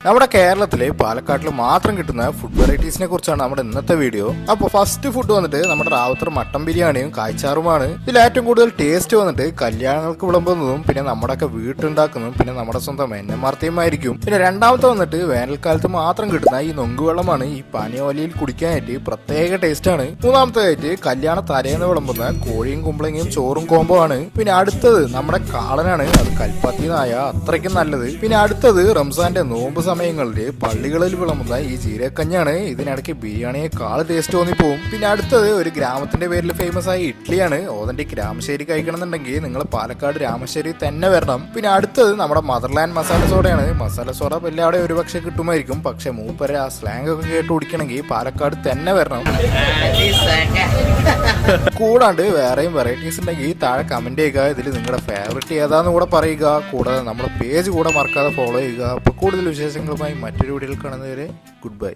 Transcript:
നമ്മുടെ കേരളത്തിലെ പാലക്കാട്ടിൽ മാത്രം കിട്ടുന്ന ഫുഡ് വെറൈറ്റീസിനെ കുറിച്ചാണ് നമ്മുടെ ഇന്നത്തെ വീഡിയോ. അപ്പോൾ ഫസ്റ്റ് ഫുഡ് വന്നിട്ട് നമ്മുടെ റാവുത്തർ മട്ടൻ ബിരിയാണിയും കായ്ച്ചാറുമാണ്. ഇതിൽ ഏറ്റവും കൂടുതൽ ടേസ്റ്റ് വന്നിട്ട് കല്യാണങ്ങൾക്ക് വിളമ്പുന്നതും പിന്നെ നമ്മുടെയൊക്കെ വീട്ടുണ്ടാക്കുന്നതും പിന്നെ നമ്മുടെ സ്വന്തം എണ്ണമാർത്തയും ആയിരിക്കും. പിന്നെ രണ്ടാമത്തെ വന്നിട്ട് വേനൽക്കാലത്ത് മാത്രം കിട്ടുന്ന ഈ നൊങ്കുവെള്ളമാണ്. ഈ പാനിയോലിയിൽ കുടിക്കാനായിട്ട് പ്രത്യേക ടേസ്റ്റ് ആണ്. മൂന്നാമത്തേതായിട്ട് കല്യാണ തലേന്ന് വിളമ്പുന്ന കോഴിയും കുമ്പളങ്ങയും ചോറും കോംബോ ആണ്. പിന്നെ അടുത്തത് നമ്മുടെ കാളനാണ്. അത് കൽപ്പാത്തിനായ അത്രയ്ക്കും നല്ലത്. പിന്നെ അടുത്തത് റംസാന്റെ നോമ്പ് സമയങ്ങളിൽ പള്ളികളിൽ വിളമ്പുന്ന ഈ ജീരകക്കഞ്ഞാണ്. ഇതിനിടയ്ക്ക് ബിരിയാണിയേക്കാൾ ടേസ്റ്റ് തോന്നിപ്പോവും. പിന്നെ അടുത്തത് ഒരു ഗ്രാമത്തിന്റെ പേരിൽ ഫേമസ് ആയ ഇഡ്ഡലിയാണ്. ഓതന്റിക് രാമശ്ശേരി കഴിക്കണമെന്നുണ്ടെങ്കിൽ നിങ്ങൾ പാലക്കാട് രാമശ്ശേരി തന്നെ വരണം. പിന്നെ അടുത്തത് നമ്മുടെ മദർലാൻഡ് മസാല സോഡയാണ്. മസാല സോഡ എല്ലാവരും ഒരുപക്ഷെ കിട്ടുമായിരിക്കും, പക്ഷെ മൂപ്പരെ ആ സ്ലാങ് ഒക്കെ കേട്ട് കുടിക്കണമെങ്കിൽ പാലക്കാട് തന്നെ വരണം. കൂടാണ്ട് വേറെയും വെറൈറ്റീസ് ഉണ്ടെങ്കിൽ താഴെ കമന്റ് ചെയ്യുക. ഇതിൽ നിങ്ങളുടെ ഫേവറേറ്റ് ഏതാന്ന് കൂടെ പറയുക. കൂടാതെ നമ്മുടെ പേജ് കൂടെ മറക്കാതെ ഫോളോ ചെയ്യുക. അപ്പോൾ കൂടുതൽ വിശേഷങ്ങളുമായി മറ്റൊരു വീഡിയോയിൽ കാണുന്നവരെ ഗുഡ് ബൈ.